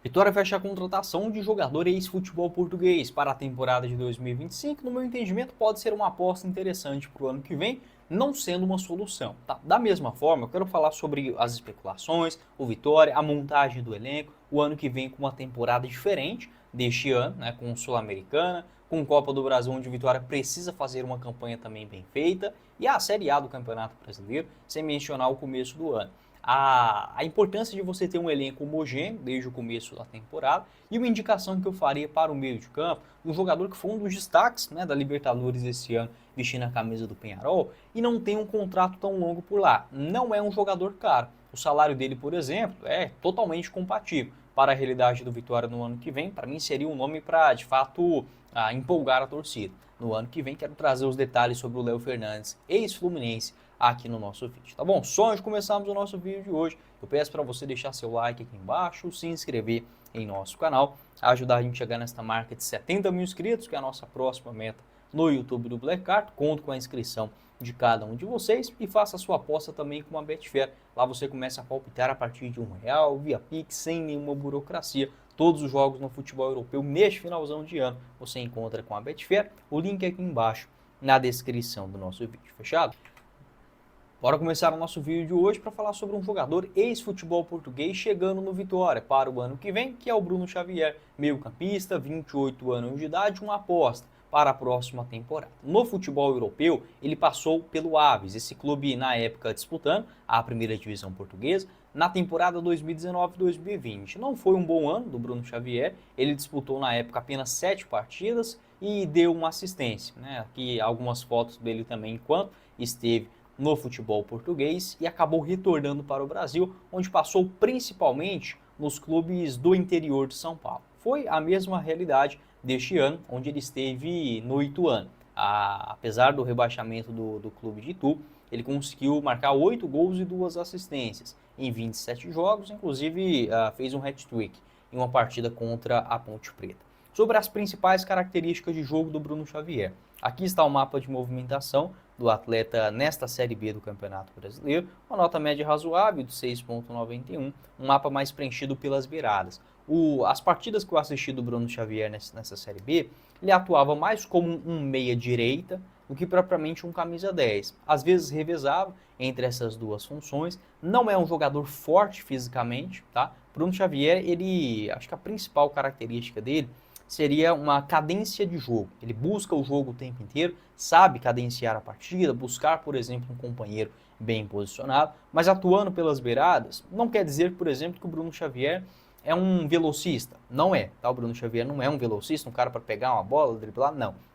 Vitória fecha a contratação de jogador ex-futebol português para a temporada de 2025. No meu entendimento, pode ser uma aposta interessante para o ano que vem, não sendo uma solução. Tá? Da mesma forma, eu quero falar sobre as especulações, o Vitória, a montagem do elenco, o ano que vem com uma temporada diferente deste ano, né, com Sul-Americana, com Copa do Brasil, onde o Vitória precisa fazer uma campanha também bem feita, e a Série A do Campeonato Brasileiro, sem mencionar o começo do ano. A importância de você ter um elenco homogêneo desde o começo da temporada e uma indicação que eu faria para o meio de campo, um jogador que foi um dos destaques, né, da Libertadores esse ano, vestindo a camisa do Peñarol, e não tem um contrato tão longo por lá. Não é um jogador caro. O salário dele, por exemplo, é totalmente compatível para a realidade do Vitória no ano que vem. Para mim seria um nome para, de fato, empolgar a torcida. No ano que vem quero trazer os detalhes sobre o Léo Fernandes, ex-Fluminense, aqui no nosso vídeo, tá bom? Só antes de começarmos o nosso vídeo de hoje, eu peço para você deixar seu like aqui embaixo, se inscrever em nosso canal, ajudar a gente a chegar nesta marca de 70 mil inscritos, que é a nossa próxima meta no YouTube do Black Card. Conto com a inscrição de cada um de vocês e faça a sua aposta também com a Betfair. Lá você começa a palpitar a partir de R$ 1 via Pix, sem nenhuma burocracia. Todos os jogos no futebol europeu neste finalzão de ano você encontra com a Betfair. O link é aqui embaixo na descrição do nosso vídeo, fechado? Bora começar o nosso vídeo de hoje para falar sobre um jogador ex-futebol português chegando no Vitória para o ano que vem, que é o Bruno Xavier, meio-campista, 28 anos de idade, uma aposta para a próxima temporada. No futebol europeu, ele passou pelo Aves, esse clube na época disputando a primeira divisão portuguesa, na temporada 2019-2020. Não foi um bom ano do Bruno Xavier, ele disputou na época apenas 7 partidas e deu uma assistência, né? Aqui algumas fotos dele também enquanto esteve no futebol português e acabou retornando para o Brasil, onde passou principalmente nos clubes do interior de São Paulo. Foi a mesma realidade deste ano, onde ele esteve no Ituano. Apesar do rebaixamento do clube de Itu, ele conseguiu marcar 8 gols e 2 assistências em 27 jogos, inclusive fez um hat-trick em uma partida contra a Ponte Preta. Sobre as principais características de jogo do Bruno Xavier. Aqui está o mapa de movimentação do atleta nesta Série B do Campeonato Brasileiro, uma nota média razoável de 6,91, um mapa mais preenchido pelas beiradas. As partidas que eu assisti do Bruno Xavier nessa Série B, ele atuava mais como um meia-direita do que propriamente um camisa 10. Às vezes revezava entre essas duas funções, não é um jogador forte fisicamente, tá? Bruno Xavier, acho que a principal característica dele seria uma cadência de jogo. Ele busca o jogo o tempo inteiro, sabe cadenciar a partida, buscar, por exemplo, um companheiro bem posicionado, mas atuando pelas beiradas, não quer dizer, por exemplo, que o Bruno Xavier é um velocista. Não é, tá? O Bruno Xavier não é um velocista, um cara para pegar uma bola, driblar,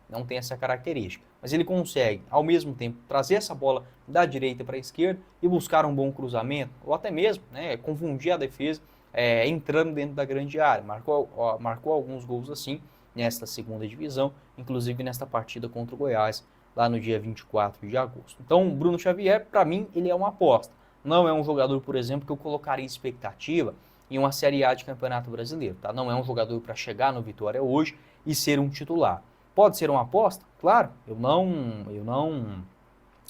não tem essa característica. Mas ele consegue, ao mesmo tempo, trazer essa bola da direita para a esquerda e buscar um bom cruzamento, ou até mesmo, né, confundir a defesa entrando dentro da grande área. Marcou alguns gols assim nesta segunda divisão, inclusive nesta partida contra o Goiás, lá no dia 24 de agosto. Então, o Bruno Xavier, para mim, ele é uma aposta. Não é um jogador, por exemplo, que eu colocaria expectativa em uma Série A de Campeonato Brasileiro. Tá? Não é um jogador para chegar no Vitória hoje e ser um titular. Pode ser uma aposta? Claro, eu não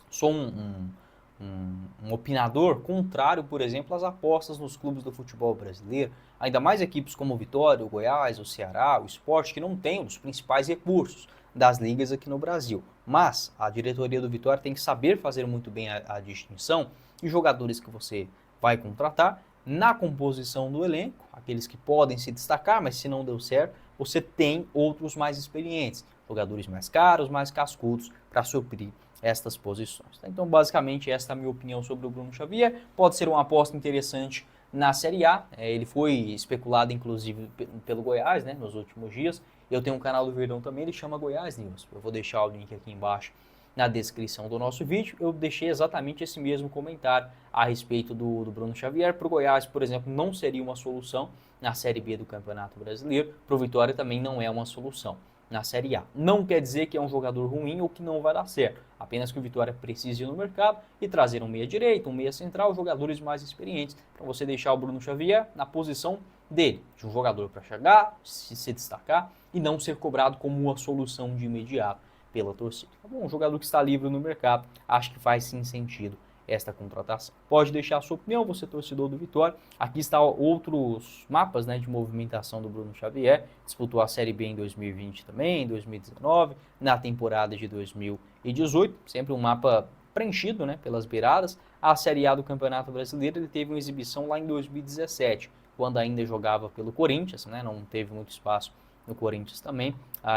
sou um opinador contrário, por exemplo, às apostas nos clubes do futebol brasileiro, ainda mais equipes como o Vitória, o Goiás, o Ceará, o Sport, que não têm os principais recursos das ligas aqui no Brasil. Mas a diretoria do Vitória tem que saber fazer muito bem a distinção de jogadores que você vai contratar na composição do elenco, aqueles que podem se destacar, mas se não deu certo, você tem outros mais experientes, jogadores mais caros, mais cascudos, para suprir estas posições. Então, basicamente, esta é a minha opinião sobre o Bruno Xavier. Pode ser uma aposta interessante na Série A. Ele foi especulado, inclusive, pelo Goiás, né, nos últimos dias. Eu tenho um canal do Verdão também, ele chama Goiás News. Eu vou deixar o link aqui embaixo na descrição do nosso vídeo. Eu deixei exatamente esse mesmo comentário a respeito do Bruno Xavier. Para o Goiás, por exemplo, não seria uma solução na Série B do Campeonato Brasileiro. Para o Vitória também não é uma solução na Série A. Não quer dizer que é um jogador ruim ou que não vai dar certo. Apenas que o Vitória precisa ir no mercado e trazer um meia-direita, um meia-central, jogadores mais experientes, para você deixar o Bruno Xavier na posição dele, de um jogador para chegar, se destacar e não ser cobrado como uma solução de imediato pela torcida. Tá bom, um jogador que está livre no mercado, acho que faz sim sentido esta contratação. Pode deixar a sua opinião, você torcedor do Vitória. Aqui está outros mapas, né, de movimentação do Bruno Xavier. Disputou a Série B em 2020 também, em 2019, na temporada de 2018. Sempre um mapa preenchido, né, pelas beiradas. A Série A do Campeonato Brasileiro ele teve uma exibição lá em 2017, quando ainda jogava pelo Corinthians, né, não teve muito espaço no Corinthians também.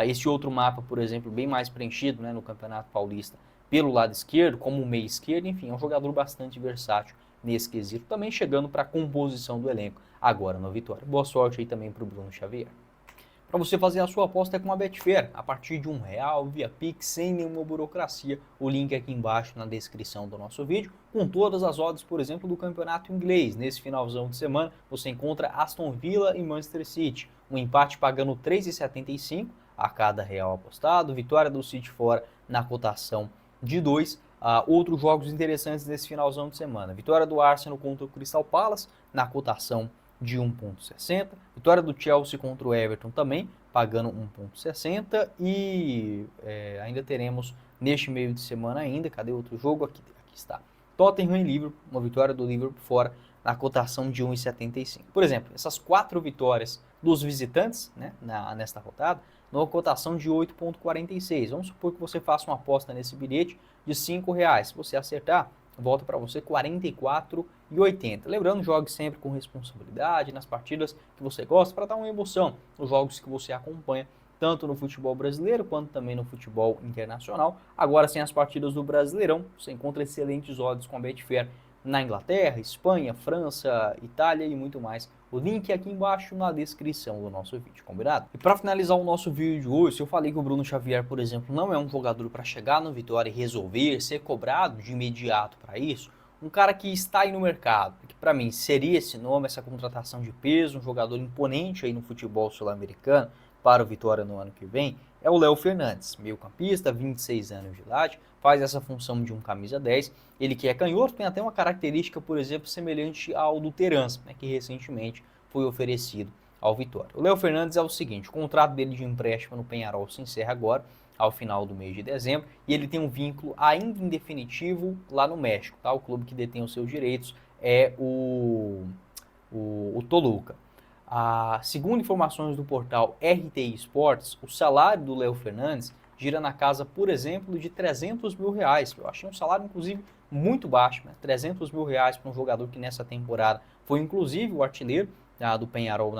Esse outro mapa, por exemplo, bem mais preenchido, né, no Campeonato Paulista, pelo lado esquerdo, como meia esquerdo, enfim, é um jogador bastante versátil nesse quesito, também chegando para a composição do elenco agora no Vitória. Boa sorte aí também para o Bruno Xavier. Para você fazer a sua aposta é com a Betfair, a partir de R$1 via Pix, sem nenhuma burocracia. O link é aqui embaixo na descrição do nosso vídeo, com todas as odds, por exemplo, do campeonato inglês. Nesse finalzão de semana, você encontra Aston Villa e Manchester City. Um empate pagando R$ 3,75 a cada real apostado. Vitória do City fora na cotação de 2. Outros jogos interessantes nesse finalzão de semana. Vitória do Arsenal contra o Crystal Palace na cotação de 1,60. Vitória do Chelsea contra o Everton também, pagando 1,60. E ainda teremos neste meio de semana ainda, cadê outro jogo? Aqui está. Tottenham e Liverpool, uma vitória do Liverpool fora na cotação de 1,75. Por exemplo, essas 4 vitórias dos visitantes, né, nesta rodada, numa cotação de 8,46. Vamos supor que você faça uma aposta nesse bilhete de R$5. Se você acertar, volta para você R$ 44,80. Lembrando, jogue sempre com responsabilidade nas partidas que você gosta para dar uma emoção nos jogos que você acompanha, tanto no futebol brasileiro quanto também no futebol internacional. Agora, sem as partidas do Brasileirão, você encontra excelentes odds com a Betfair na Inglaterra, Espanha, França, Itália e muito mais. O link é aqui embaixo na descrição do nosso vídeo, combinado? E para finalizar o nosso vídeo de hoje, se eu falei que o Bruno Xavier, por exemplo, não é um jogador para chegar no Vitória e resolver, ser cobrado de imediato para isso, um cara que está aí no mercado, que para mim seria esse nome, essa contratação de peso, um jogador imponente aí no futebol sul-americano para o Vitória no ano que vem, é o Léo Fernandes, meio-campista, 26 anos de idade, faz essa função de um camisa 10. Ele que é canhoto, tem até uma característica, por exemplo, semelhante ao do Terence, né, que recentemente foi oferecido ao Vitória. O Léo Fernandes é o seguinte, o contrato dele de empréstimo no Peñarol se encerra agora, ao final do mês de dezembro, e ele tem um vínculo ainda indefinitivo lá no México, tá? O clube que detém os seus direitos é o Toluca. Segundo informações do portal RTI Sports, o salário do Léo Fernandes gira na casa, por exemplo, de R$300 mil. Eu achei um salário, inclusive, muito baixo, né? R$300 mil para um jogador que nessa temporada foi, inclusive, o artilheiro do Peñarol,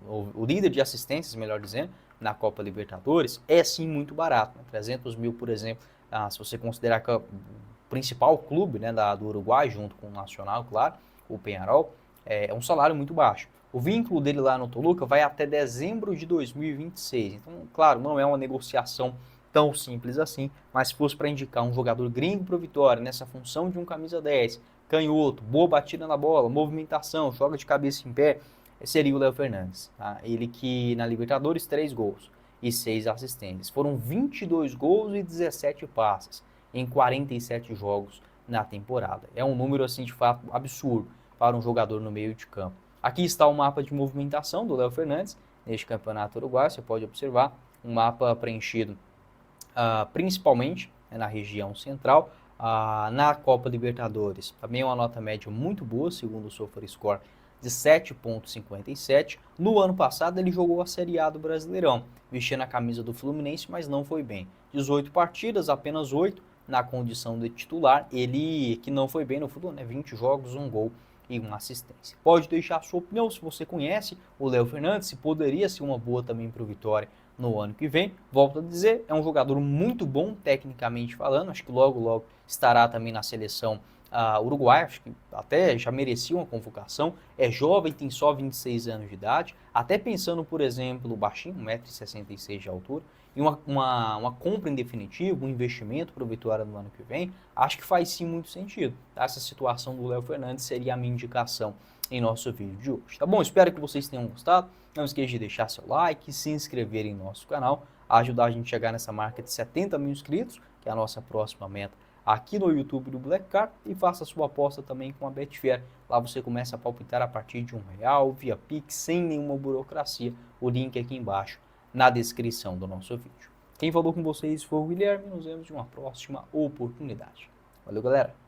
o líder de assistências, melhor dizendo, na Copa Libertadores, é sim muito barato. Né? 300 mil, por exemplo, se você considerar que o principal clube, né, do Uruguai, junto com o Nacional, claro, o Peñarol, é um salário muito baixo. O vínculo dele lá no Toluca vai até dezembro de 2026. Então, claro, não é uma negociação tão simples assim, mas se fosse para indicar um jogador gringo para o Vitória, nessa função de um camisa 10, canhoto, boa batida na bola, movimentação, joga de cabeça em pé, seria o Léo Fernandes. Tá? Ele que na Libertadores 3 gols e 6 assistências. Foram 22 gols e 17 passes em 47 jogos na temporada. É um número assim de fato absurdo para um jogador no meio de campo. Aqui está o mapa de movimentação do Léo Fernandes neste campeonato uruguaio. Você pode observar um mapa preenchido principalmente na região central. Na Copa Libertadores também é uma nota média muito boa, segundo o SofaScore, de 7,57. No ano passado ele jogou a Série A do Brasileirão, vestindo a camisa do Fluminense, mas não foi bem. 18 partidas, apenas 8 na condição de titular. Ele que não foi bem no futebol, né? 20 jogos, 1 gol e uma assistência. Pode deixar a sua opinião se você conhece o Léo Fernandes, se poderia ser uma boa também para o Vitória no ano que vem. Volto a dizer, é um jogador muito bom tecnicamente falando, acho que logo estará também na seleção uruguaia, acho que até já merecia uma convocação, é jovem, tem só 26 anos de idade, até pensando, por exemplo, baixinho, 1,66 m de altura, e uma compra em definitivo, um investimento para o Vitória no ano que vem, acho que faz sim muito sentido. Tá? Essa situação do Léo Fernandes seria a minha indicação em nosso vídeo de hoje. Tá bom? Espero que vocês tenham gostado. Não esqueça de deixar seu like, se inscrever em nosso canal, ajudar a gente a chegar nessa marca de 70 mil inscritos, que é a nossa próxima meta aqui no YouTube do Black Card, e faça sua aposta também com a Betfair. Lá você começa a palpitar a partir de R$1 via Pix, sem nenhuma burocracia. O link aqui embaixo na descrição do nosso vídeo. Quem falou com vocês foi o Guilherme, nos vemos em uma próxima oportunidade. Valeu, galera!